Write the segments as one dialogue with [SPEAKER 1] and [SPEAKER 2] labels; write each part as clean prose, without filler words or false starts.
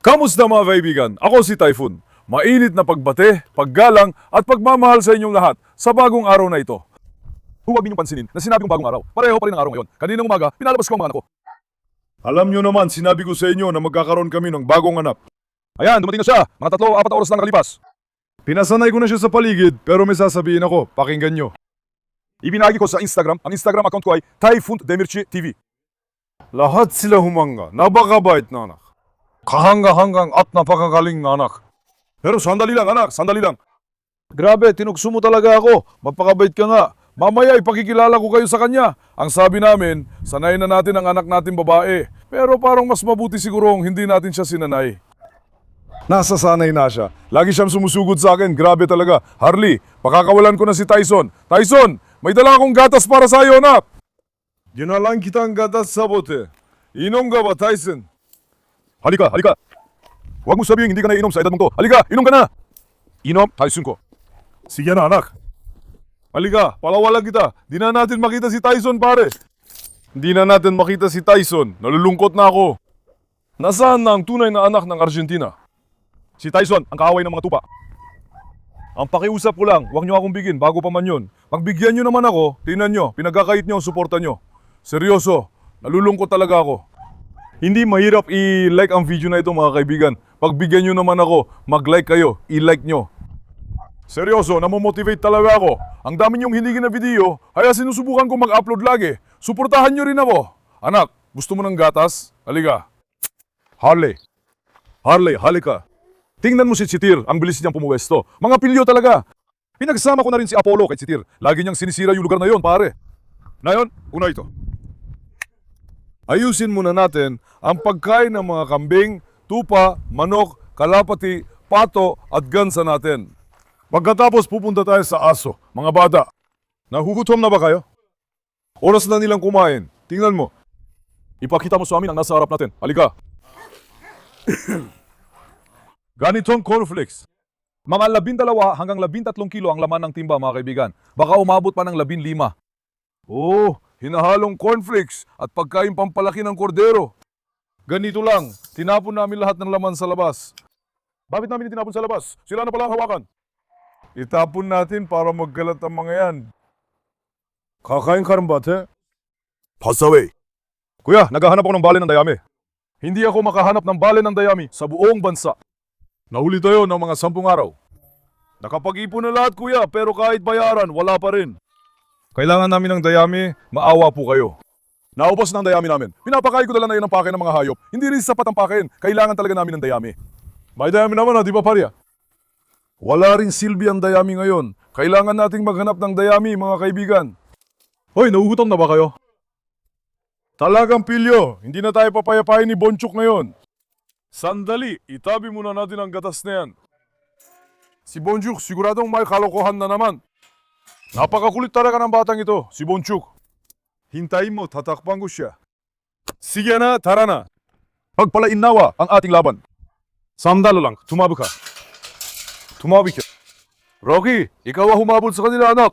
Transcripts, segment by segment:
[SPEAKER 1] Kamusta mga kaibigan? Ako si Typhoon. Mainit na pagbate, paggalang at pagmamahal sa inyong lahat sa bagong araw na ito. Huwag ninyong pansinin na sinabi kong bagong araw. Pareho pa rin ang araw ngayon. Kaninang umaga, pinalabas ko ang mga anak ko. Alam nyo naman, sinabi ko sa inyo na magkakaroon kami ng bagong anak. Ayan, dumating na siya. Mga 3-4 oras lang nakalipas. Pinasanay ko na siya sa paligid, pero may sasabihin ako, pakinggan nyo. Ibinagi ko sa Instagram, ang Instagram account ko ay Typhoon Demirci TV. Lahat sila humanga, napakabait na anak. Kahanga-hanggang at napakagaling na anak. Pero sandali lang anak, sandali lang. Grabe, tinukso mo talaga ako. Magpakabait ka nga. Mamaya ipakikilala ko kayo sa kanya. Ang sabi namin, sanayin na natin ang anak natin babae. Pero parang mas mabuti sigurong hindi natin siya sinanay. Nasasanay na siya. Lagi siyang sumusugod sa akin. Grabe talaga. Harley, pakakawalan ko na si Tyson. Tyson, may dala akong gatas para sa iyo, anak. Ginalang kitang gatas sa bote. Inom ka ba, Tyson? Halika, halika. Huwag mo sabihin hindi ka nainom sa edad mong to. Halika, inom ka na. Inom, Tyson ko. Sige na, anak. Halika, palawalan kita. Di na natin makita si Tyson, pare. Hindi na natin makita si Tyson. Nalulungkot na ako. Nasaan na ang tunay na anak ng Argentina? Si Tyson, ang kaaway ng mga tupa. Ang pakiusap ko lang, huwag nyo akong bigyan bago pa man yun. Pagbigyan nyo naman ako, tingnan nyo, pinagkakait nyo, suporta nyo. Seryoso, nalulungkot talaga ako. Hindi mahirap i-like ang video na ito mga kaibigan. Pagbigyan nyo naman ako, mag-like kayo, i-like nyo. Seryoso, namomotivate talaga ako. Ang dami nyong hinigin na video, kaya sinusubukan ko mag-upload lagi. Suportahan nyo rin ako. Anak, gusto mo ng gatas? Halika. Harley. Harley, halika. Tingnan mo si Chitir, ang bilis niyang pumuwesto. Mga pilyo talaga. Pinagsama ko na rin si Apollo kay Chitir. Lagi niyang sinisira yung lugar na yon, pare. Ngayon, una ito. Ayusin muna natin ang pagkain ng mga kambing, tupa, manok, kalapati, pato at gansa natin. Pagkatapos pupunta tayo sa aso, mga bata. Nahugutom na ba kayo? Oras na nilang kumain. Tingnan mo. Ipakita mo sa amin ang nasa harap natin. Halika. Ganitong cornflakes. Mga 12 hanggang 13 kilo ang laman ng timba mga kaibigan. Baka umabot pa ng 15. Oh, hinahalong cornflakes at pagkain pampalaki ng kordero. Ganito lang, tinapon namin lahat ng laman sa labas. Bakit namin tinapon sa labas? Sila na pala ang hawakan. Itapon natin para magkalat ang mga yan. Kakain ka rin ba, te? Pass away. Kuya, naghahanap ako ng bale ng dayami. Hindi ako makahanap ng bale ng dayami sa buong bansa. Nahuli tayo ng mga 10 araw. Nakapag-ipon na lahat, kuya, pero kahit bayaran, wala pa rin. Kailangan namin ng dayami, maawa po kayo. Naubos ng dayami namin. Pinapakain ko na lang na yun ang pakain ng mga hayop. Hindi rin sapat ang pakain. Kailangan talaga namin ng dayami. May dayami naman di ba parya? Wala rin silbi ang dayami ngayon. Kailangan nating maghanap ng dayami, mga kaibigan. Hoy, naugutom na ba kayo? Talagang pilyo, hindi na tayo papayapain ni Bonchuk ngayon. Sandali, itabi muna natin ang gatas na yan. Si Bonchuk, siguradong may kalokohan na naman. Napakakulit talaga ng batang ito, si Bonchuk. Hintayin mo, tatakpan ko siya. Sige na, tara na. Pagpalain nawa ang ating laban. Sandalo lang, tumabi ka. Tumabi ka. Rocky, ikaw ang humabol sa kanila, anak.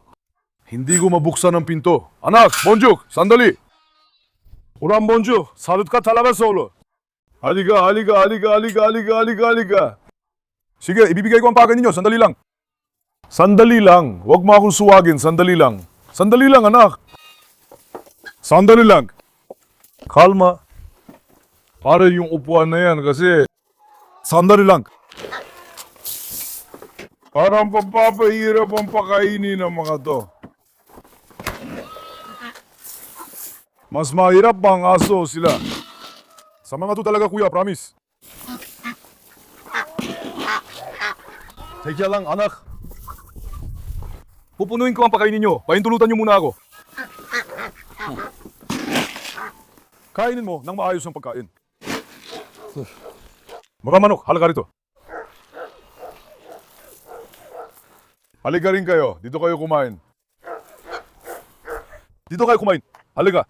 [SPEAKER 1] Hindi ko mabuksan ang pinto. Anak, Bonchuk, sandali. Ulan Bonchuk, salut ka talaga solo. Halika, halika, halika, halika, halika, halika, halika. Sige, ibibigay ko ang pagkain ninyo, sandali lang. Sandali lang. Huwag mo akong suwagin. Sandali lang. Sandali lang, anak. Sandali lang. Kalma. Para yung upuan na yan kasi... Sandali lang. Parang pampapahirap ang pakainin ng mga to. Mas mahirap pa ang aso sila. Sa mga to talaga, kuya, promise. Teka lang, anak. Pupunuin ko ang pakainin nyo. Pahintulutan nyo muna ako. Kainin mo nang maayos ang pagkain. Mga manok, halika rito. Halika rin kayo. Dito kayo kumain. Dito kayo kumain. Halika.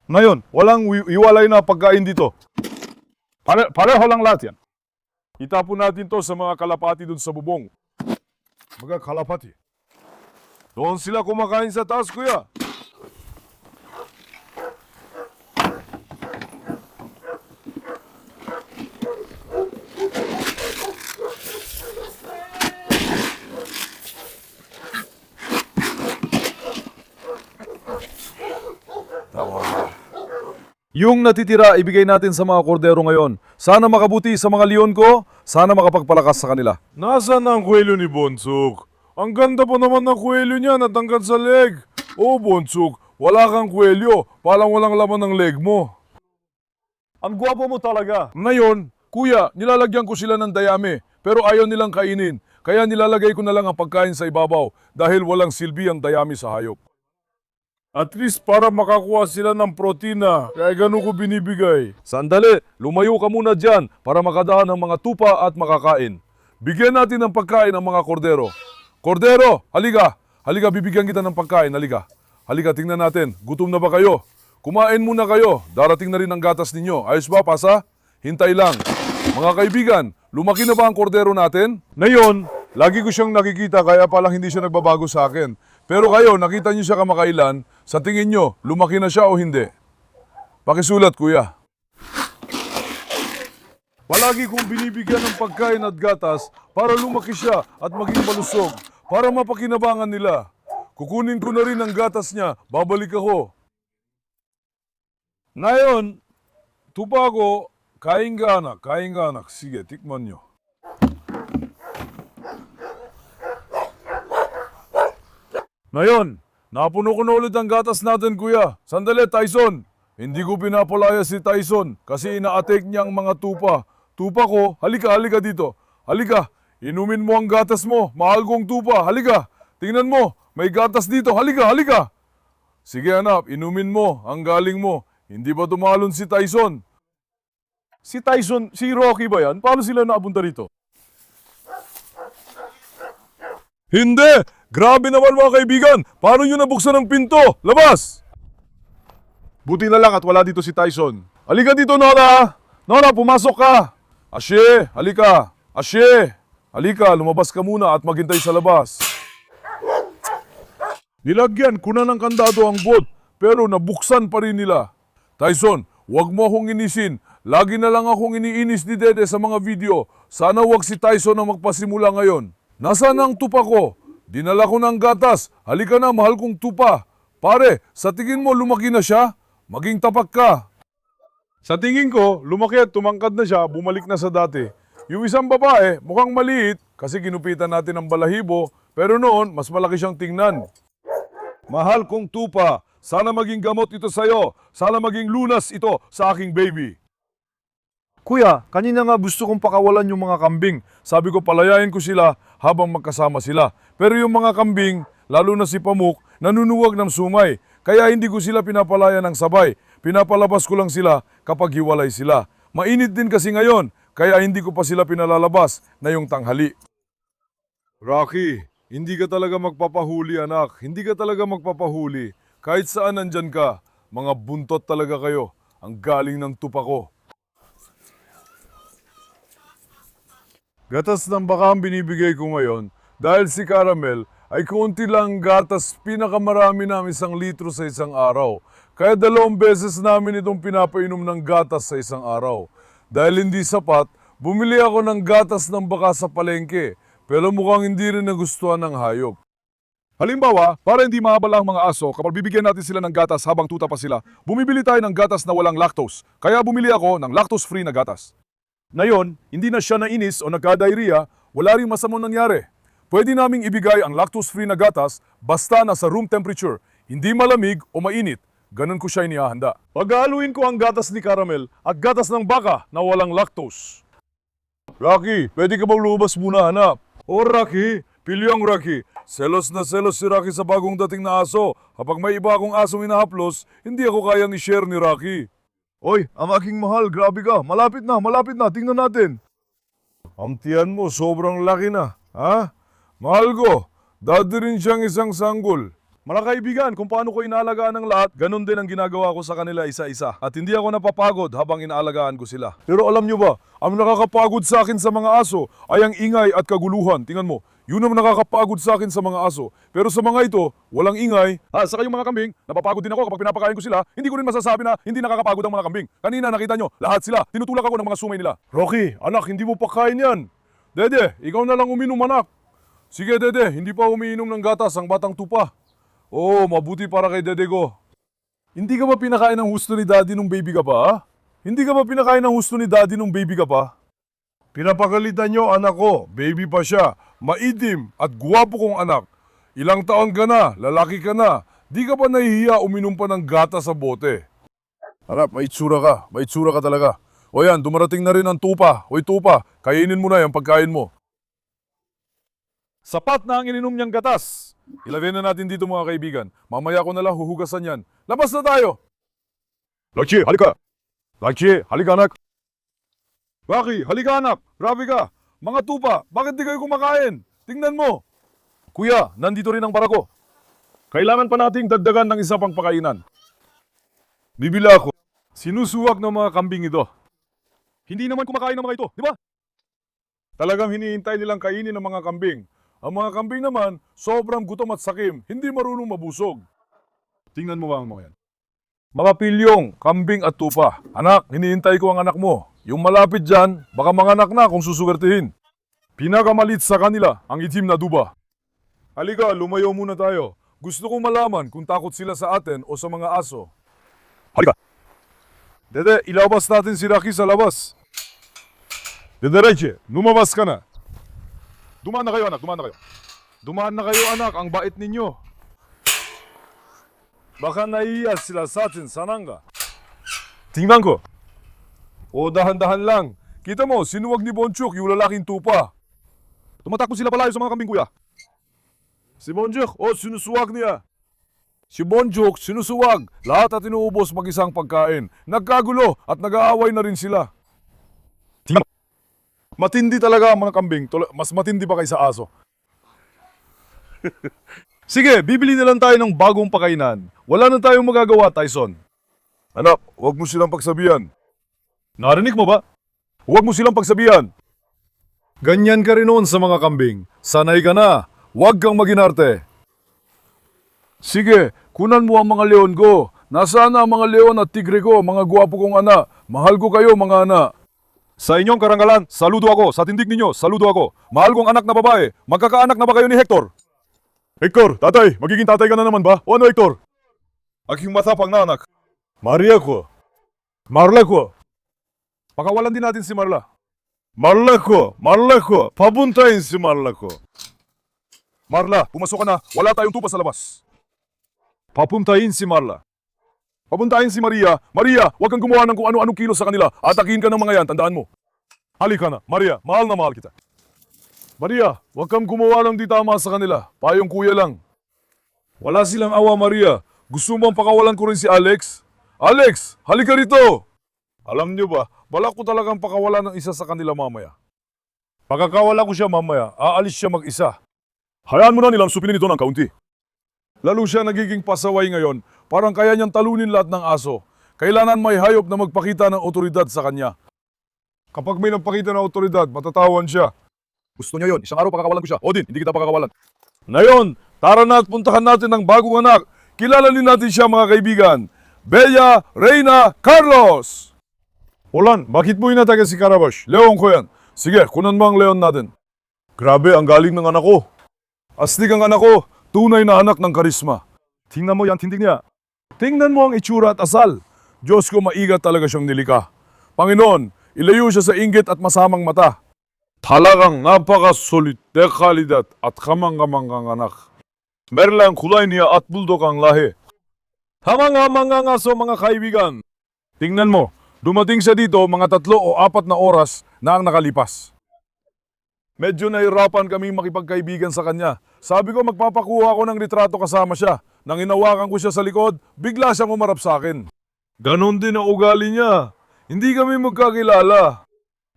[SPEAKER 1] Ngayon, walang iwalay na pagkain dito. Pareho lang lahat yan. Itapon natin to sa mga kalapati dun sa bubong. Mga kalapati. Doon sila kumakain sa taas, kuya. Yung natitira, ibigay natin sa mga kordero ngayon. Sana makabuti sa mga leon ko, sana makapagpalakas sa kanila.
[SPEAKER 2] Nasaan ang kwelo ni Bonsuk? Ang ganda pa naman ng kwelo niya, natanggal sa leg. Oh, Bonsuk, wala kang kwelyo. Parang walang laman ng leg mo.
[SPEAKER 1] Ang gwapo mo talaga. Ngayon, kuya, nilalagyan ko sila ng dayami, pero ayaw nilang kainin. Kaya nilalagay ko na lang ang pagkain sa ibabaw dahil walang silbi ang dayami sa hayop.
[SPEAKER 2] At least para makakuha sila ng protina, kaya ganun ko binibigay.
[SPEAKER 1] Sandali, lumayo ka muna dyan para makadaan ng mga tupa at makakain. Bigyan natin ng pagkain ang mga kordero. Kordero, halika. Halika, bibigyan kita ng pagkain, halika. Halika, tingnan natin. Gutom na ba kayo? Kumain muna kayo. Darating na rin ang gatas ninyo. Ayos ba, Pasa? Hintay lang. Mga kaibigan, lumaki na ba ang kordero natin?
[SPEAKER 2] Ngayon, lagi ko siyang nakikita kaya palang hindi siya nagbabago sa akin.
[SPEAKER 1] Pero kayo, nakita niyo siya kamakailan, sa tingin niyo, lumaki na siya o hindi? Pakisulat, kuya. Palagi kong binibigyan ng pagkain at gatas para lumaki siya at maging malusog, para mapakinabangan nila. Kukunin ko na rin ang gatas niya, babalik ako. Ngayon, tupa ko, kain ka anak. Sige, tikman niyo. Ngayon, napuno ko na ulit ang gatas natin, kuya. Sandali, Tyson. Hindi ko pinapalaya si Tyson kasi ina-attack niya ang mga tupa. Tupa ko, halika dito. Halika, inumin mo ang gatas mo. Mahal kong tupa, halika. Tingnan mo, may gatas dito. Halika. Sige anak, inumin mo ang galing mo. Hindi ba tumalon si Tyson? Si Tyson, si Rocky ba yan? Paano sila naapunta rito? Hindi! Grabe naman mga kaibigan! Paano nyo nabuksan ang pinto? Labas! Buti na lang at wala dito si Tyson. Halika dito, Nora! Nora, pumasok ka! Ashe, halika! Ashe! Halika, lumabas ka muna at maghintay sa labas. Nilagyan ko na ng kandado ang boat, pero nabuksan pa rin nila. Tyson, huwag mo akong inisin. Lagi na lang akong iniinis ni Dede sa mga video. Sana huwag si Tyson ang magpasimula ngayon. Nasaan ang tupa ko? Dinala ko ng gatas. Halika na, mahal kong tupa. Pare, sa tingin mo lumaki na siya? Maging tapak ka. Sa tingin ko, lumaki at tumangkad na siya, bumalik na sa dati. Yung isang babae, mukhang maliit kasi ginupitan natin ng balahibo, pero noon, mas malaki siyang tingnan. Mahal kong tupa, sana maging gamot ito sa'yo. Sana maging lunas ito sa aking baby. Kuya, kanina nga gusto kong pakawalan yung mga kambing. Sabi ko palayain ko sila habang magkasama sila. Pero yung mga kambing, lalo na si Pamuk, nanunuwag ng sumay. Kaya hindi ko sila pinapalaya ng sabay. Pinapalabas ko lang sila kapag hiwalay sila. Mainit din kasi ngayon, kaya hindi ko pa sila pinalalabas na yung tanghali. Rocky, hindi ka talaga magpapahuli anak. Hindi ka talaga magpapahuli. Kahit saan nandyan ka, mga buntot talaga kayo. Ang galing ng tupa ko. Gatas ng baka ang binibigay ko ngayon dahil si Caramel ay konti lang gatas, pinakamarami namin 1 litro sa isang araw. Kaya 2 beses namin itong pinapainom ng gatas sa isang araw. Dahil hindi sapat, bumili ako ng gatas ng baka sa palengke, pero mukhang hindi rin nagustuhan ng hayop. Halimbawa, para hindi mahabala ang mga aso kapag bibigyan natin sila ng gatas habang tuta pa sila, bumibili tayo ng gatas na walang lactose. Kaya bumili ako ng lactose-free na gatas. Ngayon, hindi na siya nainis o nagka-diarrhea, wala rin masamang nangyari. Pwede naming ibigay ang lactose-free na gatas basta nasa room temperature, hindi malamig o mainit. Ganun ko siya inihahanda. Pag-aaluin ko ang gatas ni Caramel at gatas ng baka na walang lactose. Rocky, pwede ka bang lumabas muna, hanap? O Rocky, pilyang Rocky. Selos na selos si Rocky sa bagong dating na aso. Kapag may iba akong asong inahaplos, hindi ako kayang i-share ni Rocky. Oy, ang aking mahal, grabe ka. Malapit na, tingnan natin. Ang tiyan mo, sobrang laki na. Ha? Mahal ko, dati rin siyang isang sanggol. Mga kaibigan, kung paano ko inaalagaan ng lahat, ganun din ang ginagawa ko sa kanila isa-isa. At hindi ako napapagod habang inaalagaan ko sila. Pero alam nyo ba, ang nakakapagod sa akin sa mga aso ay ang ingay at kaguluhan. Tingnan mo, yun ang nakakapagod sa akin sa mga aso. Pero sa mga ito, walang ingay. Saka yung mga kambing, napapagod din ako kapag pinapakain ko sila. Hindi ko rin masasabi na hindi nakakapagod ang mga kambing. Kanina nakita nyo, lahat sila, tinutulak ako ng mga sumay nila. Rocky, anak, hindi mo pakain yan. Dede, ikaw na lang uminom anak. Sige Dede, hindi pa umiinom ng gatas ang batang tupa. Oo, mabuti para kay Dede ko. Hindi ka ba pinakain ng husto ni daddy nung baby ka pa, ha? Hindi ka ba pinakain ng husto ni daddy nung baby ka pa? Pinapagalitan niyo anak ko, baby pa siya, maitim at guwapo kong anak. Ilang taon ka na, lalaki ka na, di ka pa nahihiya uminom pa ng gata sa bote. Harap, may itsura ka talaga. O yan, dumarating na rin ang tupa. Hoy tupa, kainin mo na yung pagkain mo. Sapat na ang ininom niyang gatas. Ilagay na natin dito mga kaibigan. Mamaya ko na lang huhugasan yan. Labas na tayo! Lakshi, halika! Lakshi, halika anak! Rocky, halika anak! Grabe ka! Mga tupa, bakit di kayo kumakain? Tingnan mo! Kuya, nandito rin ang para ko. Kailangan pa nating dagdagan ng isa pang pakainan. Bibila ako. Sinusuwak ng mga kambing ito. Hindi naman kumakain ng mga ito, di ba? Talagang hinihintay nilang kainin ng mga kambing. Ang mga kambing naman, sobrang gutom at sakim, hindi marunong mabusog. Tingnan mo ba ang mga yan? Mga pilyong, kambing at tupa. Anak, hinihintay ko ang anak mo. Yung malapit dyan, baka manganak na kung susuwertihin. Pinakamalit sa kanila, ang itim na duba. Halika, lumayo muna tayo. Gusto kong malaman kung takot sila sa atin o sa mga aso. Halika! Dede, ilabas natin si Rocky sa labas. Dedereche, lumabas ka na. Dumaan na kayo anak, dumaan na kayo. Dumaan na kayo anak, ang bait ninyo. Baka naiiyak sila sa atin, sananga. Tingnan ko. O dahan-dahan lang. Kita mo, sinuwag ni Bonchuk yung lalaking tupa. Tumatakbo sila palayo sa mga kambing kuya. Si Bonchuk, sinusuwag niya. Si Bonchuk, sinusuwag. Lahat at inuubos mag-isang pagkain. Nagkagulo at nag-aaway na rin sila. Tingnan mo. Matindi talaga ang mga kambing. Mas matindi pa kaysa aso. Sige, bibili na lang tayo ng bagong pakainan. Wala na tayong magagawa, Tyson. Anak, huwag mo silang pagsabihan. Narinig mo ba? Huwag mo silang pagsabihan. Ganyan ka rin noon sa mga kambing. Sanay ka na. Huwag kang maginarte. Sige, kunan mo ang mga leon ko. Nasaan na ang mga leon at tigre ko, mga guwapo kong anak. Mahal ko kayo, mga anak. Sa inyong karangalan, saludo ako. Sa tindig ninyo, saludo ako. Mahal kong anak na babae. Magkakaanak na ba kayo ni Hector? Hector, tatay, magiging tatay ka na naman ba? O ano, Hector? Aking matapang na anak. Maria ko. Marla ko. Pakawalan din natin si Marla. Marla ko. Papuntahin si Marla ko. Marla, pumasok ka na. Wala tayong tupa sa labas. Papuntahin si Marla. Papuntahin si Maria. Maria, huwag kang gumawa ng kung ano-anong kilos sa kanila. Atakihin ka ng mga yan, tandaan mo. Halika na. Maria, mahal na mahal kita. Maria, huwag kang gumawa ng di tama sa kanila. Payong kuya lang. Wala silang awa, Maria. Gusto mo bang pakawalan ko rin si Alex? Alex, halika rito! Alam niyo ba, balak ko talagang pakawalan ng isa sa kanila mamaya. Pagkakawala ko siya mamaya, aalis siya mag-isa. Hayaan mo na nilang supinin ito ng kaunti. Lalo siya nagiging pasaway ngayon, parang kaya niyang talunin lahat ng aso. Kailangan may hayop na magpakita ng otoridad sa kanya. Kapag may nagpakita ng otoridad, matatawan siya. Gusto niya yon, isang araw pakakawalan ko siya. Odin, hindi kita pakakawalan. Ngayon, tara na at puntahan natin ang bagong anak. Kilalanin natin siya mga kaibigan. Bella Reina Carlos! Ulan, bakit mo inatake si Karabash? Leon ko yan. Sige, kunan mo ang leon natin. Grabe, ang galing ng anak ko. Astig ang anak ko. Tunay na anak ng karisma. Tingnan mo yan, tindig niya. Tingnan mo ang itsura at asal. Diyos ko, maigat talaga siyang nilika. Panginoon, ilayo siya sa inggit at masamang mata. Talagang napakasulit, dekalidad at kamang-kamang ang anak. Meron lang kulay niya at bulldog ang lahi. Hamang-hamang ang aso mga kaibigan. Tingnan mo, dumating siya dito mga 3 o 4 na oras na ang nakalipas. Medyo nahirapan kaming makipagkaibigan sa kanya. Sabi ko magpapakuha ako ng litrato kasama siya. Nang inawakan ko siya sa likod, bigla siyang umarap sa akin. Ganon din ang ugali niya. Hindi kami magkakilala.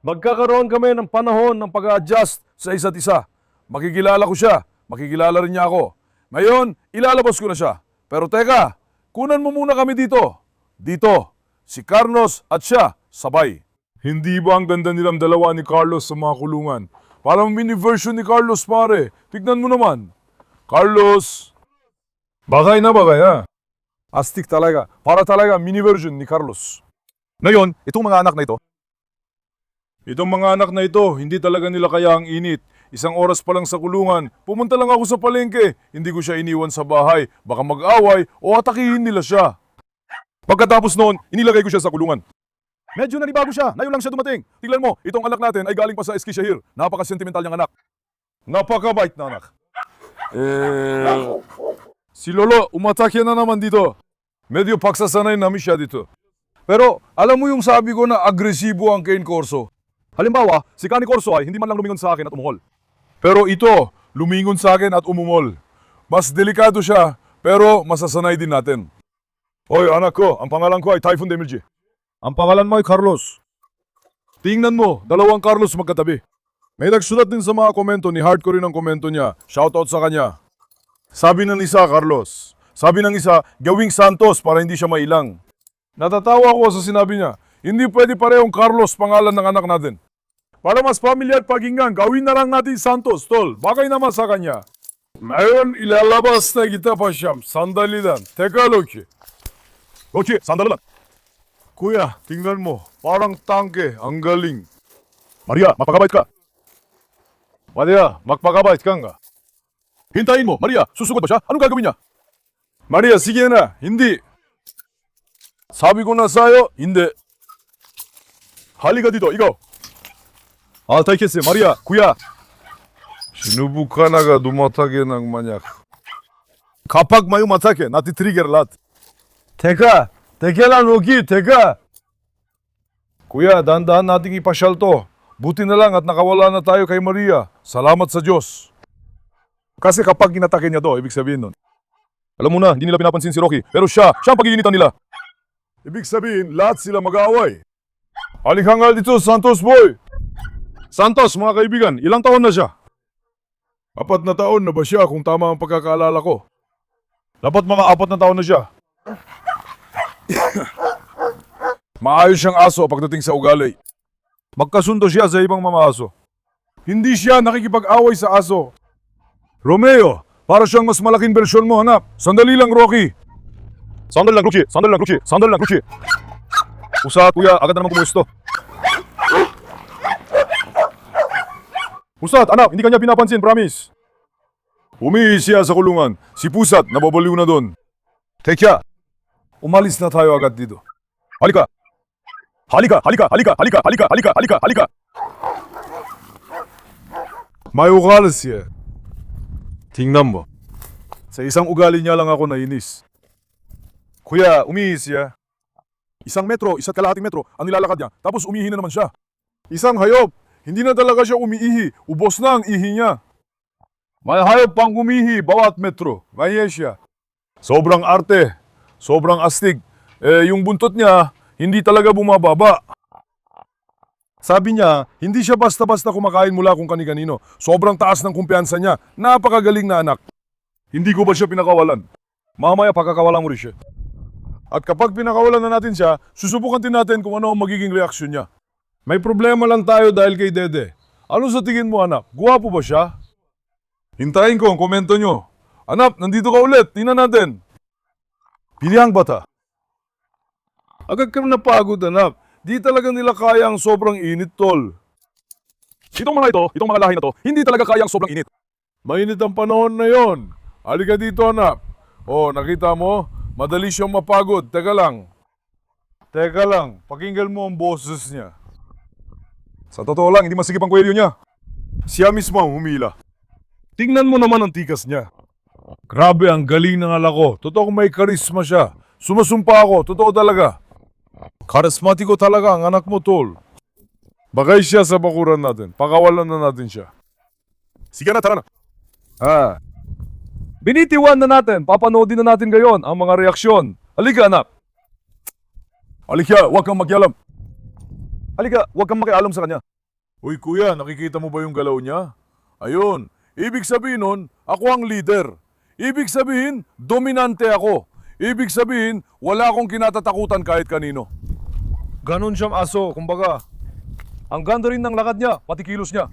[SPEAKER 1] Magkakaroon kami ng panahon ng pag-adjust sa isa't isa. Makikilala ko siya, makikilala rin niya ako. Ngayon, ilalabas ko na siya. Pero teka, kunan mo muna kami dito. Dito, si Carlos at siya, sabay. Hindi ba ang ganda nilang dalawa ni Carlos sa mga kulungan? Parang mini version ni Carlos pare. Tignan mo naman. Carlos. Bagay na bagay ha. Astig talaga. Para talaga mini version ni Carlos. Ngayon, itong mga anak na ito. Itong mga anak na ito, hindi talaga nila kaya ang init. Isang oras pa lang sa kulungan. Pumunta lang ako sa palengke. Hindi ko siya iniwan sa bahay. Baka mag-away o atakihin nila siya. Pagkatapos noon, inilagay ko siya sa kulungan. Medyo nanibago siya, ngayon lang siya dumating. Tingnan mo, itong anak natin ay galing pa sa Eskişehir. Napaka-sentimental niyang anak. Napakabait na anak. Si Lolo, umatake na naman dito. Medyo paksasanay namin siya dito. Pero alam mo yung sabi ko na agresibo ang Cane Corso. Halimbawa, si Cane Corso ay hindi man lang lumingon sa akin at umungol. Pero ito, lumingon sa akin at umungol. Mas delikado siya, pero masasanay din natin. Hoy anak ko, ang pangalan ko ay Typhoon Demirci. Ang pangalan mo ay Carlos. Tingnan mo, dalawang Carlos magkatabi. May nagsulat din sa mga komento ni Heart ko rin ang komento niya. Shoutout sa kanya. Sabi ng isa, Carlos. Sabi ng isa, gawing Santos para hindi siya mailang. Natatawa ko sa sinabi niya, hindi pwede parehong Carlos pangalan ng anak natin. Para mas pamilyar pakinggan, gawin na lang natin Santos, tol. Bagay naman sa kanya. Ngayon, ilalabas na kita pasyam. Sandaliden. Teka, Loki. Loki, sandali lang. Kuya, tingnan mo. Parang tangke. Ang galing. Maria, magpakabait ka. Maria, magpakabait ka nga. Hintayin mo. Maria, susugod ba siya? Anong gagawin niya? Maria, sige na. Hindi. Sabi ko na sa'yo, hindi. Halika dito, ikaw. Altay kesi, Maria, kuya. Sinubukan aga dumatake ng manyak. Kapag may umatake, natitrigger lahat. Teka lang, Loki, teka. Kuya, dahan-dahan nating ipasyal to. Buti na lang at nakawala na tayo kay Maria. Salamat sa Diyos. Kasi kapag inatake niya to, ibig sabihin nun. Alam mo na, hindi nila pinapansin si Rocky. Pero siya ang pag-iinitan nila. Ibig sabihin, lahat sila mag-aaway. Halika nga dito, Santos boy. Santos, mga kaibigan, ilang taon na siya? 4 na taon na ba siya kung tama ang pagkakaalala ko? Dapat mga 4 na taon na siya. Maayos siyang aso pagdating sa ugali. Magkasundo siya sa ibang mga aso. Hindi siya nakikipag-away sa aso. Romeo, para siyang mas malaking bersyon mo, hanap. Sandali lang, Rocky. Sandali lang, Ruchi. Sandali lang, Ruchi. Sandali lang, Ruchi. Usat, kuya, agad na naman kumusto. Pusat, anak, hindi kanya pinapansin, promise. Umihi siya sa kulungan. Si Pusat, nababaliw na doon. Tekya, umalis na tayo agad dito. Halika. Halika, halika, halika, halika, halika, halika, halika, halika. May ugali siya. Tingnan mo. Sa isang ugali niya lang ako nainis. Kuya, umihi siya. 1 metro, 1 kalahating metro ang nilalakad niya, tapos umihi na naman siya. Isang hayop. Hindi na talaga siya umiihi. Ubos na ang ihi niya. May hayop pang umihi bawat metro. Maya siya. Sobrang arte. Sobrang astig. Yung buntot niya, hindi talaga bumababa. Sabi niya, hindi siya basta-basta kumakain mula kung kani-kanino. Sobrang taas ng kumpiyansa niya. Napakagaling na anak. Hindi ko ba siya pinakawalan? Mamaya pagkakawalan mo rin siya. At kapag pinakawalan na natin siya, susubukan din natin kung ano ang magiging reaksyon niya. May problema lang tayo dahil kay Dede. Ano sa tingin mo, anak? Guwapo ba siya? Hintayin ko ang komento nyo. Anak, nandito ka ulit. Tingnan natin. Pilihang bata. Agad ka napagod, anak. Di talaga nila kaya ang sobrang init, tol. Itong mga lahi na to, hindi talaga kaya ang sobrang init. Mainit ang panahon na yon. Halika dito, anak. Oh, nakita mo? Madali siyang mapagod. Teka lang, pakinggan mo ang boses niya. Sa totoo lang, hindi masigip ang kwelyo niya. Siya mismo ang humila. Tingnan mo naman ang tikas niya. Grabe, ang galing ng alak ko. Totoo may karisma siya. Sumasumpa ako, totoo talaga. Karismatiko talaga ang anak mo, tol. Bagay siya sa bakuran natin. Pakawalan na natin siya. Sige na, tara na. Binitiwan na natin. Papanoodin na natin ngayon ang mga reaksyon. Halika, anak. Halika, huwag kang magyalam. Halika, huwag kang makialam sa kanya. Uy kuya, nakikita mo ba yung galaw niya? Ayun, ibig sabihin nun, ako ang leader. Ibig sabihin, dominante ako. Ibig sabihin, wala akong kinatatakutan kahit kanino. Ganon siyang aso, kumbaga. Ang ganda rin ng lakad niya, pati kilos niya.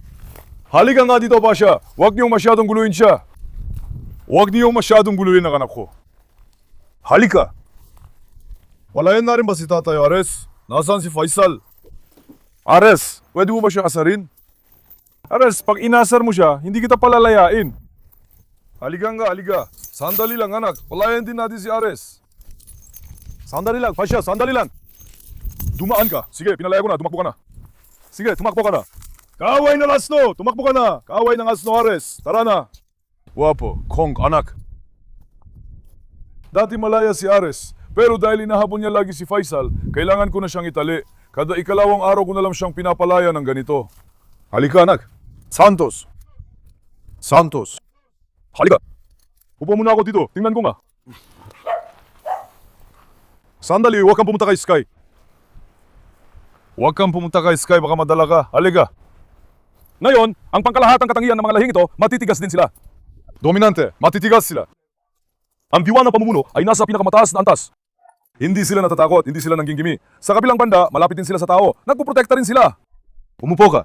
[SPEAKER 1] Halika nga dito, Pasha. Huwag niyong masyadong guluhin siya. Huwag niyong masyadong guluhin ang anak ko. Halika. Walayan na rin ba si Tatay Ares? Nasaan si Faisal? Ares, pwede mo ba siya asarin? Ares, pag inasar mo siya, hindi kita palalayain. Halika nga, halika. Sandali lang, anak. Palayan din natin si Ares. Sandali lang, Pasha, sandali lang. Dumaan ka. Sige, pinalaya ko na, tumakbo ka na. Sige, tumakbo ka na. Kaaway ng asno, tumakbo ka na. Kaaway ng asno, Ares. Tara na. Wapo, Kong, anak. Dati malaya si Ares, pero dahil inahabol niya lagi si Faisal, kailangan ko na siyang itali. Kada ikalawang araw ko na lang siyang pinapalaya ng ganito. Halika, anak. Santos. Santos. Halika. Upo muna ako dito. Tingnan ko nga. Sandali, huwag kang pumunta kay Sky. Huwag kang pumunta kay Sky, baka madala ka. Halika. Ngayon, ang pangkalahatang katangian ng mga lahing ito, matitigas din sila. Dominante, matitigas sila. Ang diwa ng pamumuno ay nasa pinakamataas na antas. Hindi sila natatakot, hindi sila nanggingimi. Sa kabilang banda, malapit din sila sa tao. Nagpuprotekta rin sila. Umupo ka.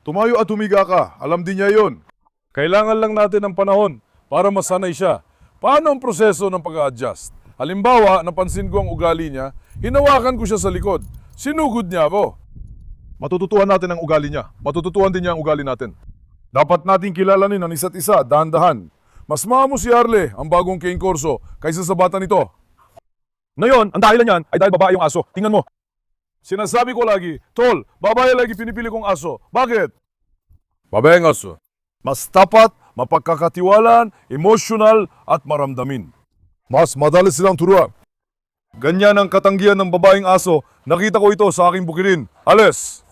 [SPEAKER 1] Tumayo at humiga ka. Alam din niya yon. Kailangan lang natin ng panahon para masanay siya. Paano ang proseso ng pag-a-adjust? Halimbawa, napansin ko ang ugali niya, hinawakan ko siya sa likod. Sinugod niya ako. Matututuhan natin ang ugali niya. Matututuhan din niya ang ugali natin. Dapat nating kilalanin ang isa't isa, dahan-dahan. Mas maamo si Arle, ang bagong King Corso, kaysa sa bata nito. Ngayon, ang dahilan niyan ay dahil babae yung aso. Tingnan mo. Sinasabi ko lagi, Tol, babae lagi pinipili kong aso. Bakit? Babae ang aso. Mas tapat, mapagkakatiwalaan, emosyonal at maramdamin. Mas madali silang turuan. Ganyan ang katanggihan ng babaeng aso. Nakita ko ito sa aking bukirin. Ales!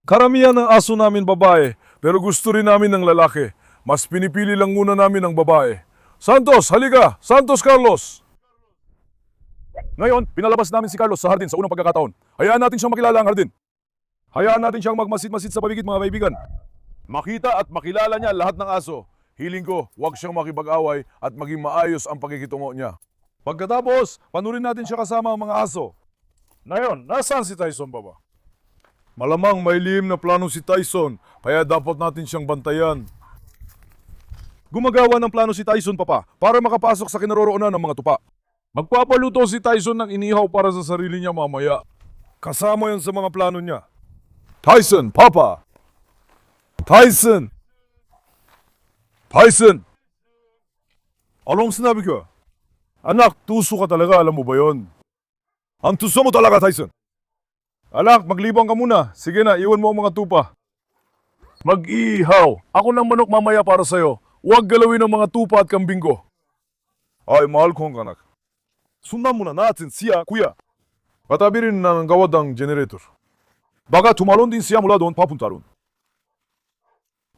[SPEAKER 1] Karamihan ng aso namin babae, pero gusto rin namin ng lalaki. Mas pinipili lang muna namin ng babae. Santos, halika! Santos Carlos! Ngayon, pinalabas namin si Carlos sa hardin sa unang pagkakataon. Hayaan natin siyang makilala ang hardin. Hayaan natin siyang magmasid-masid sa paligid mga kaibigan. Makita at makilala niya lahat ng aso. Hiling ko, huwag siyang makipag-away at maging maayos ang pakikitungo niya. Pagkatapos, panurin natin siya kasama ang mga aso. Ngayon, nasaan si Tyson, baba? Malamang may lihim na plano si Tyson, kaya dapat natin siyang bantayan. Gumagawa ng plano si Tyson, papa, para makapasok sa kinaroroonan ng mga tupa. Magpapaluto si Tyson ng inihaw para sa sarili niya mamaya. Kasama yan sa mga plano niya. Tyson, papa! Tyson! Tyson! Anong sinabi ko? Anak, tuso ka talaga, alam mo ba yon? Ang tuso mo talaga, Tyson. Anak, maglibang ka muna. Sige na, iwan mo ang mga tupa. Mag-ihaw. Ako ng manok mamaya para sa'yo. Huwag galawin ang mga tupa at kambing ko. Ay, mahal kong anak. Sundan muna natin siya, kuya. Patabi rin na ng gawad ang generator. Baka tumalon din siya mula doon papunta roon.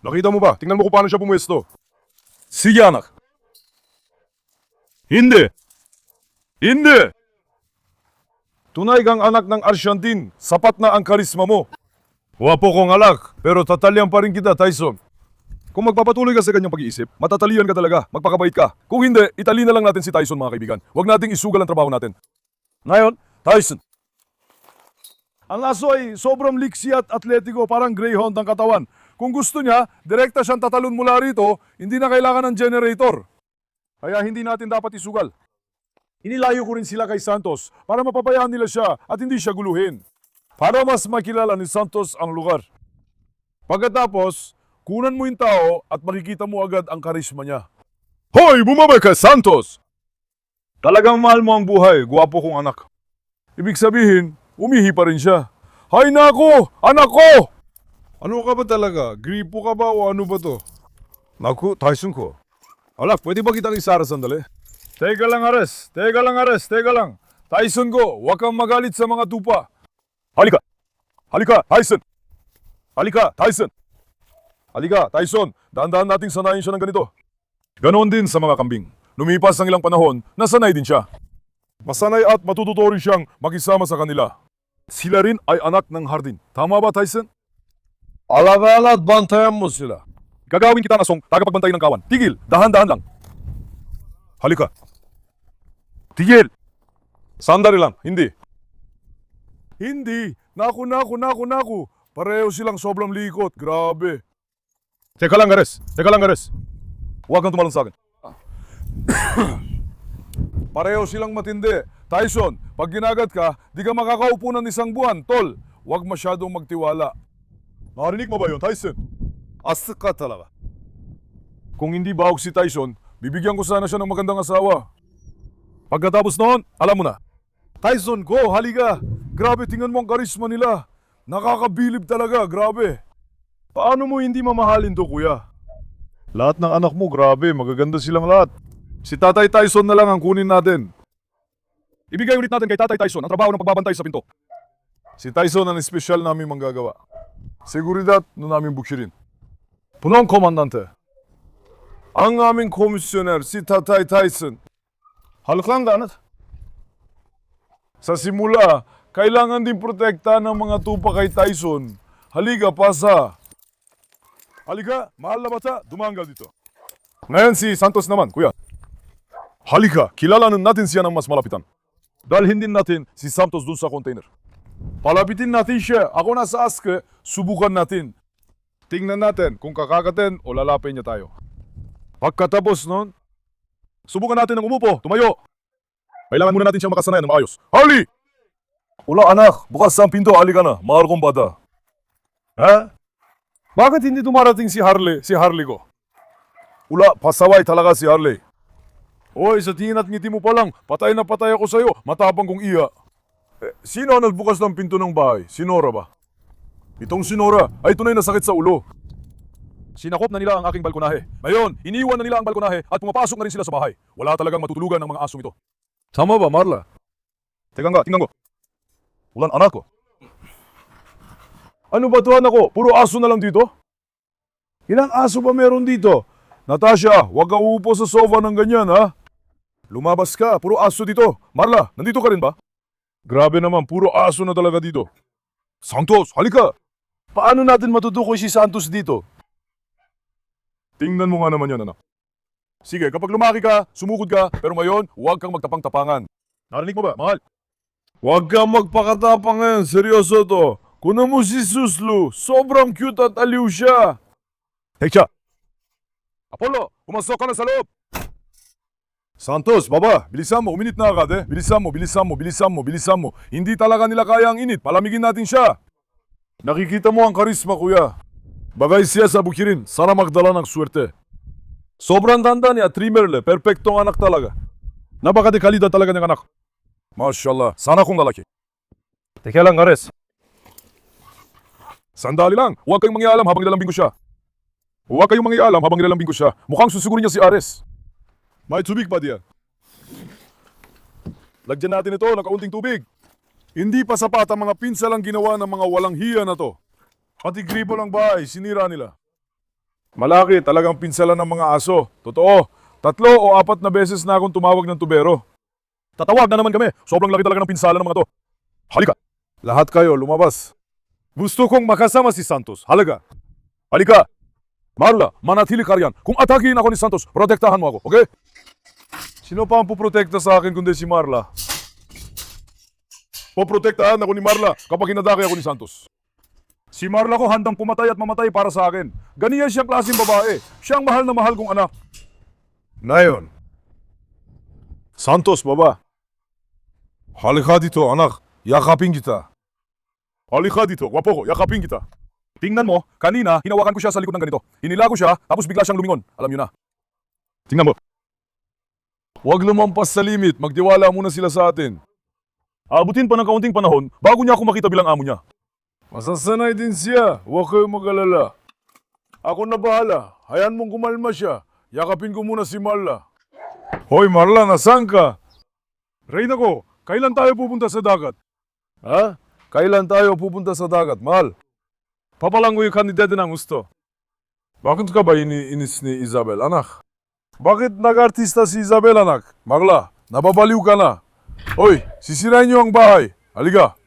[SPEAKER 1] Nakita mo ba? Tingnan mo kung paano siya pumuesto. Sige, anak. Hindi! Hindi! Tunay kang anak ng Argentine. Sapat na ang karisma mo. Wapo kong alak, pero tatalian pa rin kita, Tyson. Kung magpapatuloy ka sa kanyang pag-iisip, matatalian ka talaga, magpakabait ka. Kung hindi, itali na lang natin si Tyson, mga kaibigan. Huwag nating isugal ang trabaho natin. Ngayon, Tyson. Ang aso ay sobrang liksi at atletiko, parang greyhound ang katawan. Kung gusto niya, direkta siyang tatalon mula rito, hindi na kailangan ng generator. Kaya hindi natin dapat isugal. Inilayo ko rin sila kay Santos para mapabayaan nila siya at hindi siya guluhin. Para mas makilala ni Santos ang lugar. Pagkatapos, kunan mo yung tao at makikita mo agad ang karisma niya. Hoy, bumaba ka, Santos! Talagang mahal mo ang buhay, guwapo kong anak. Ibig sabihin, umihi pa rin siya. Hay nako, anak ko! Ano ka ba talaga? Gripo ka ba o ano ba to? Naku, Tyson ko. Alak, pwede ba kitang isara sandali? Teka lang, Ares. Teka lang, Ares. Teka lang. Tyson ko, huwag kang magalit sa mga tupa. Halika. Halika, Tyson. Halika, Tyson. Halika, Tyson. Daan-daan nating sanayin siya ng ganito. Ganoon din sa mga kambing. Lumipas ang ilang panahon, nasanay din siya. Masanay at matututo rin siyang makisama sa kanila. Sila rin ay anak ng hardin. Tama ba, Tyson? Alaga-ala at bantayan mo sila. Gagawin kita nasong tagapagbantay ng kawan. Tigil, dahan-dahan lang. Halika. Tigil. Sandali lang, hindi. Hindi. Naku. Pareho silang sobrang likot. Grabe. Teka lang, Ares. Huwag kang tumalon sa akin. Pareho silang matindi. Tyson, pag ginagat ka, di ka makakaupo ng isang buwan. Tol, huwag masyadong magtiwala. Narinig mo ba yun, Tyson? Astik ka talaga. Kung hindi bahog si Tyson, bibigyan ko sana siya ng magandang asawa. Pagkatapos noon, alam mo na, Tyson ko, halika. Grabe, tingnan mo ang karisma nila. Nakakabilib talaga, grabe. Paano mo hindi mamahalin to, kuya? Lahat ng anak mo, grabe, magaganda silang lahat. Si Tatay Tyson na lang ang kunin natin. Ibigay ulit natin kay Tatay Tyson ang trabaho ng pagbabantay sa pinto. Si Tyson ang espesyal namin manggagawa. Seguridad no namin bukshirin. Punong komandante. Ang aming komisyoner, si Tatay Tyson. Haluklang ganat. Sa simula, kailangan din protekta ng mga tupa kay Tyson. Halika, pasa. Halika, mahal na bata, dumanggal dito. Ngayon si Santos naman, kuya. Halika, kilalanin natin siya ng mas malapitan. Dalhin din natin si Santos dun sa container. Palapitin natin siya. Ako nasa aske, subukan natin. Tingnan natin kung kakagatin o lalapin niya tayo. Pagkatapos nun, subukan natin ng umupo, tumayo. Kailangan muna natin siyang makasanayan ng maayos. Hali! Wala anak, bukas ang pinto, hali ka na. Mahal kong bata. Ha? Bakit hindi dumarating si Harley ko? Wala, pasaway talaga si Harley. Oy, sa tingin at ngiti mo pa lang, patay na patay ako sa'yo, matapang kong iya. Sino ang nagbukas ng pinto ng bahay? Si Nora ba? Itong si Nora ay tunay na sakit sa ulo. Sinakop na nila ang aking balkonahe. Ngayon, iniwan na nila ang balkonahe at pumapasok na rin sila sa bahay. Wala talagang matutulugan ng mga asong ito. Tama ba, Marla? Teka nga, tingnan ko. Ulan anak ko. Ano ba ito, anak ko? Puro aso na lang dito? Ilang aso ba meron dito? Natasha, huwag ka uupo sa sofa ng ganyan, ha? Lumabas ka, puro aso dito. Marla, nandito ka rin ba? Grabe naman, puro aso na talaga dito. Santos, halika! Paano natin matutukoy si Santos dito? Tingnan mo nga naman yan, anak. Sige, kapag lumaki ka, sumugod ka, pero ngayon, huwag kang magtapang-tapangan. Narinig mo ba, mahal? Huwag kang magpakatapang ngayon, seryoso to. Kunan mo si Suslu, sobrang cute at aliw siya. Take siya. Apollo, pumasok ka na sa loob. Santos, baba, bilisan mo, uminit na agad eh. Bilisan mo. Hindi talaga nila kaya ang init, palamigin natin siya. Nakikita mo ang karisma, kuya. Bagay siya sa bukirin, sana magdala ng swerte. Sobrang tanda niya, trimmerle, perfectong anak talaga. Napakadekalidad talaga ng anak. Mashallah, sana kong lalaki. Teka lang, Gares. Sandali lang, huwag kayong mangialam habang nilalambing ko siya. Mukhang susugurin niya si Ares. May tubig pa diyan. Lagyan natin ito ng kaunting tubig. Hindi pa sapat ang mga pinsal ang ginawa ng mga walang hiya na to. Pati gripo ng bahay, sinira nila. Malaki talagang pinsalan ng mga aso. Totoo, 3 o 4 na beses na akong tumawag ng tubero. Tatawag na naman kami. Sobrang laki talaga ng pinsalan ng mga to. Halika. Lahat kayo, lumabas. Gusto kong makasama si Santos. Halika. Marla, manatili ka riyan. Kung atakihin ako ni Santos, protektahan mo ako, okay? Sino pa ang puprotekta sa akin kundi si Marla? Poprotektahan ako ni Marla kapag hinadaki ako ni Santos. Si Marla ko handang pumatay at mamatay para sa akin. Ganiyan siyang klaseng babae. Siyang mahal na mahal kong anak. Ngayon, Santos, baba. Halika dito, anak. Yakapin kita. Halika dito, wapo ko. Yakapin kita. Tingnan mo, kanina, hinawakan ko siya sa likod ng ganito. Hinila ko siya, tapos bigla siyang lumingon. Alam niyo na. Tingnan mo. Huwag lumampas sa limit. Magtiwala muna sila sa atin. Abutin pa ng kaunting panahon bago niya ako makita bilang amo niya. Masasanay din siya. Huwag kayong mag-alala. Ako na bahala. Hayaan mong kumalma siya. Yakapin ko muna si Marla. Hoy Marla, nasaan ka? Reyna ko, kailan tayo pupunta sa dagat? Ha? Kailan tayo pupunta sa dagat, mahal? Papalangoy kandidato ng gusto. Bakit ka ba iniinis ni Isabel, anak? Bakit nag-artista si Isabel, anak? Marla, nababaliw ka na. Hoy, sisirain niyo ang bahay. Halika.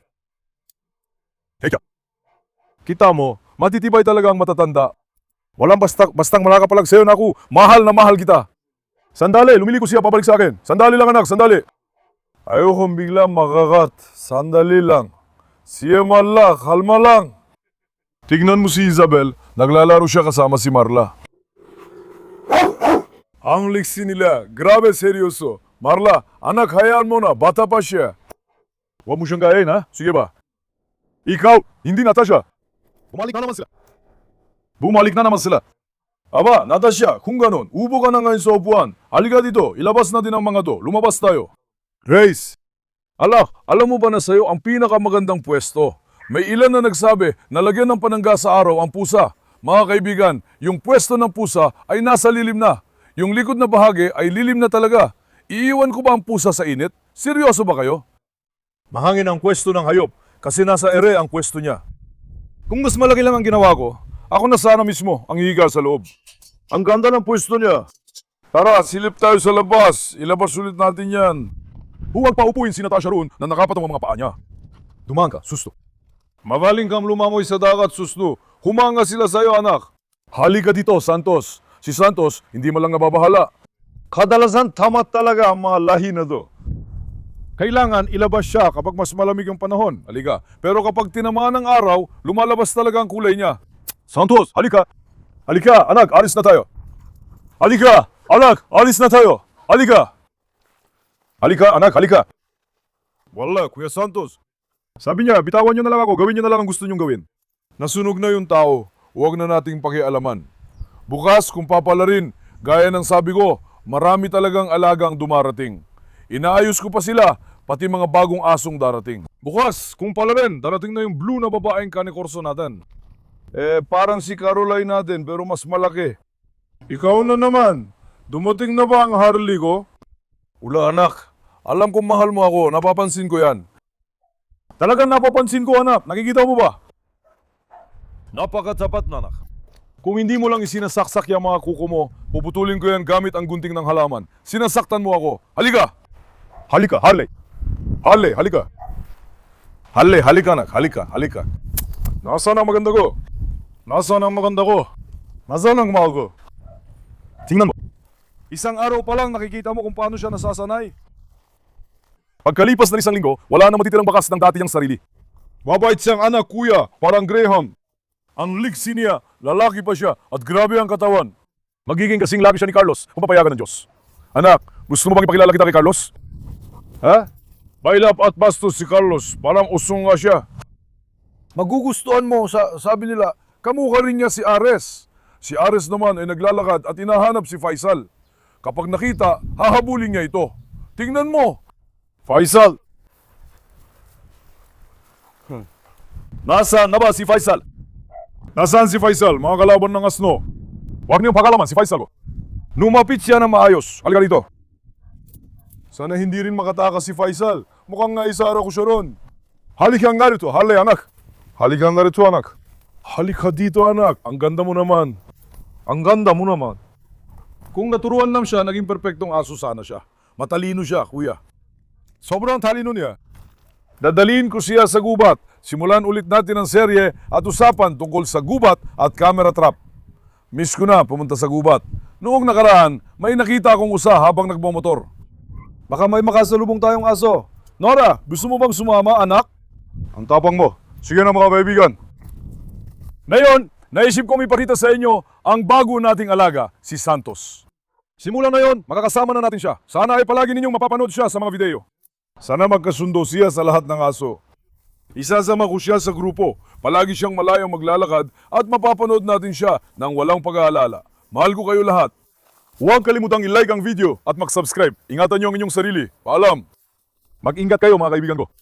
[SPEAKER 1] Teka. Kita mo, matitibay talaga ang matatanda. Walang bastang malakapalag sa'yo na ako. Mahal na mahal kita. Sandali, lumili ko siya pabalik sa akin. Sandali lang anak, sandali. Ayokong biglang makakat. Sandali lang. Siya Marla, kalma lang. Tignan mo si Isabel, naglalaro siya kasama si Marla. Ang liksi nila, grabe seryoso. Marla, anak hayaan mo na, bata pa siya. Huwag mo siyang gayahin ha, sige ba? Ikaw, hindi Natasha. Bumalik na naman sila. Aba, Natasha, kung ganon, upo ka na ngayon sa upuan. Halika dito, ilabas natin ang mga to, lumabas tayo. Grace, Alam mo ba na sa'yo ang pinakamagandang pwesto? May ilan na nagsabi na lagyan ng panangga sa araw ang pusa. Mga kaibigan, yung pwesto ng pusa ay nasa lilim na. Yung likod na bahagi ay lilim na talaga. Iiwan ko ba ang pusa sa init? Seryoso ba kayo? Mahangin ang pwesto ng hayop kasi nasa ere ang pwesto niya. Kung mas malaki lang ang ginawa ko, ako na sana mismo ang hihiga sa loob. Ang ganda ng pwesto niya. Tara, silip tayo sa labas. Ilabas ulit natin yan. Huwag paupuin si Natasha roon na nakapatong ang mga paa niya. Dumaan ka, susto. Magaling kang lumangoy sa dagat, susto. Humanga sila sa'yo, anak. Halika dito, Santos. Si Santos, hindi man lang nababahala. Kadalasan tama talaga ang mga lahi na to. Kailangan ilabas siya kapag mas malamig ang panahon. Halika. Pero kapag tinamaan ng araw, lumalabas talaga ang kulay niya. Santos, halika. Halika, anak, alis na tayo. Halika, anak, alis na tayo. Halika. Halika, anak, halika. Wala, Kuya Santos. Sabi niya, bitawan niyo na lang ako, gawin niyo na lang ang gusto niyong gawin. Nasunog na yung tao, huwag na nating pakialaman. Bukas, kung papalarin, gaya ng sabi ko, marami talagang alagang dumarating. Inaayos ko pa sila, pati mga bagong asong darating. Bukas, kung palarin, darating na yung blue na babaeng kanikorso natin. Parang si Caroline natin, pero mas malaki. Ikaw na naman, dumating na ba ang Harley ko? Ula anak, alam kong mahal mo ako, napapansin ko yan. Talagang napapansin ko anak, nakikita mo ba? Napakatapat na anak. Kung hindi mo lang isinasaksak yung mga kuko mo, puputulin ko yan gamit ang gunting ng halaman. Sinasaktan mo ako. Halika! Halika, Harley! Harley, halika! Harley, halika anak, halika, halika. Nasaan ang maganda ko? Nasaan ang maganda ko? Nasaan ang mahal ko? Tingnan mo. Isang araw pa lang nakikita mo kung paano siya nasasanay. Pagkalipas ng isang linggo, wala na matitirang bakas ng dati niyang sarili. Mabait siyang anak, kuya, parang Graham. Ang liksi niya, lalaki pa siya, at grabe ang katawan. Magiging kasing laki siya ni Carlos kung papayagan ng Diyos. Anak, gusto mo bang ipakilala kita kay Carlos? Ha? Bailap at bastos si Carlos, parang usong nga siya. Magugustuhan mo, sabi nila, kamukha rin niya si Ares. Si Ares naman ay naglalakad at inahanap si Faisal. Kapag nakita, hahabulin niya ito. Tingnan mo! Faisal! Nasaan na ba si Faisal? Nasaan si Faisal, mga kalaban ng asno? Huwag niyong pakalaman si Faisal ko. Lumapit siya ng maayos. Halika dito. Sana hindi rin makatakas si Faisal. Mukhang naisara ko siya ron. Halika nga rito, Harley anak. Halika nga rito anak. Halika dito anak, ang ganda mo naman. Ang ganda mo naman. Kung naturuan lang siya, naging perpektong aso sana siya. Matalino siya, kuya. Sobrang talino niya. Dadalhin ko siya sa gubat. Simulan ulit natin ang serye at usapan tungkol sa gubat at camera trap. Miss ko na pumunta sa gubat. Noong nakaraan, may nakita akong usa habang nagmamotor. Baka may makasalubong tayong aso. Nora, gusto mo bang sumama, anak? Ang tapang mo. Sige na mga kaibigan. Ngayon, naisip kong ipakita sa inyo ang bago nating alaga, si Santos. Simula na yon, makakasama na natin siya. Sana ay palagi ninyong mapapanood siya sa mga video. Sana magkasundo siya sa lahat ng aso. Isasama ko siya sa grupo. Palagi siyang malayang maglalakad at mapapanood natin siya nang walang pag-aalala. Mahal ko kayo lahat. Huwag kalimutang i-like ang video at mag-subscribe. Ingatan niyo ang inyong sarili. Paalam. Mag-ingat kayo mga kaibigan ko.